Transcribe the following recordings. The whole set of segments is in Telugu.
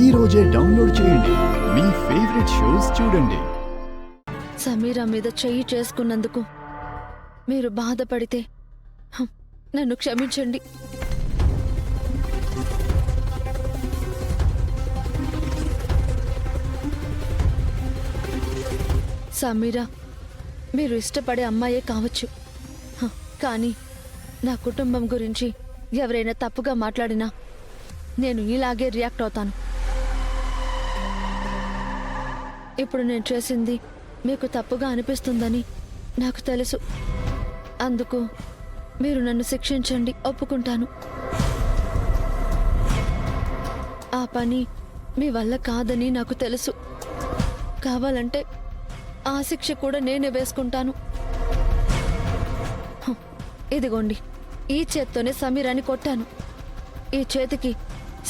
ఈ రోజే డౌన్లోడ్ చేయండి. మీ ఫేవరెట్ షోస్ చూడండి. సమీరా మీద చెయ్యి చేసుకున్నందుకు మీరు బాధపడితే నన్ను క్షమించండి. సమీరా మీరు ఇష్టపడే అమ్మాయే కావచ్చు, కానీ నా కుటుంబం గురించి ఎవరైనా తప్పుగా మాట్లాడినా నేను ఇలాగే రియాక్ట్ అవుతాను. ఇప్పుడు నేను చేసింది మీకు తప్పుగా అనిపిస్తుందని నాకు తెలుసు. అందుకు మీరు నన్ను శిక్షించండి, ఒప్పుకుంటాను. ఆ పని మీ వల్ల కాదని నాకు తెలుసు. కావాలంటే ఆ శిక్ష కూడా నేనే వేసుకుంటాను. ఇదిగోండి, ఈ చేత్తోనే సమీరాని కొట్టాను. ఈ చేతికి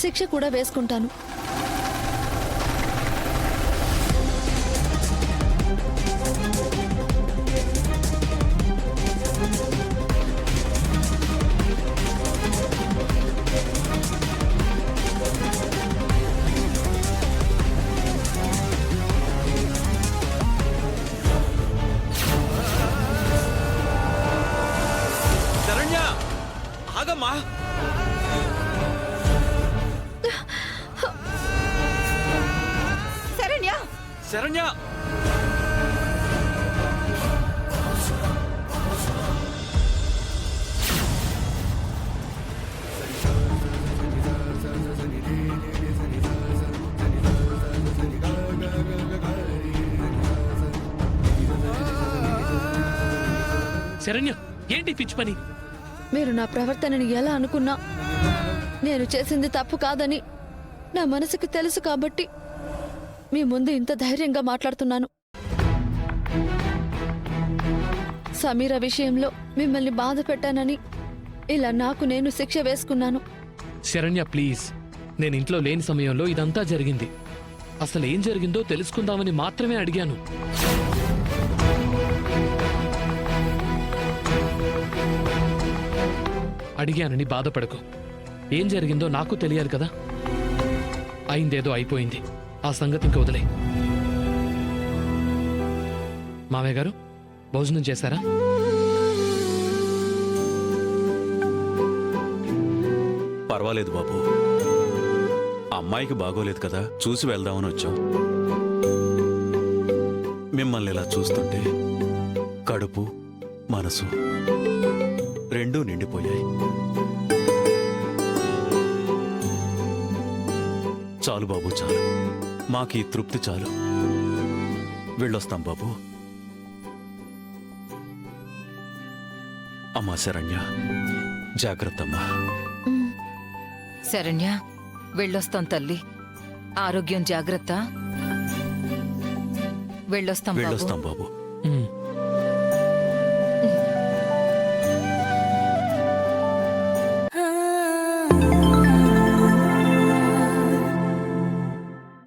శిక్ష కూడా వేసుకుంటాను. ఆగమ్మా. శరణ్య, శరణ్య, శరణ్య, ఏంటి పిచ్చి పని? మీరు నా ప్రవర్తనని ఎలా అనుకున్నా నేను చేసింది తప్పు కాదని నా మనసుకి తెలుసు కాబట్టి మీ ముందు ఇంత ధైర్యంగా మాట్లాడుతున్నాను. సమీరా విషయంలో మిమ్మల్ని బాధ పెట్టానని ఇలా నాకు నేను శిక్ష వేసుకున్నాను. శరణ్య ప్లీజ్, నేను ఇంట్లో లేని సమయంలో ఇదంతా జరిగింది. అసలు ఏం జరిగిందో తెలుసుకుందామని మాత్రమే అడిగాను. అడిగానని బాధపడకు. ఏం జరిగిందో నాకు తెలియాలి కదా. అయిందేదో అయిపోయింది, ఆ సంగతి ఇంక వదిలే. మామయ్య గారు భోజనం చేశారా? పర్వాలేదు బాబు, అమ్మాయికి బాగోలేదు కదా, చూసి వెళ్దామని వచ్చాం. మిమ్మల్ని ఇలా చూస్తుంటే కడుపు మనసు రెండూ నిండిపోయాయి. చాలు బాబు, చాలు. మాకీ తృప్తి చాలు. వెళ్ళొస్తాం బాబు. అమ్మా శరణ్య, జాగ్రత్తమ్మా. శరణ్య, వెళ్ళొస్తాం తల్లి. ఆరోగ్యం జాగ్రత్త. వెళ్ళొస్తాం బాబు.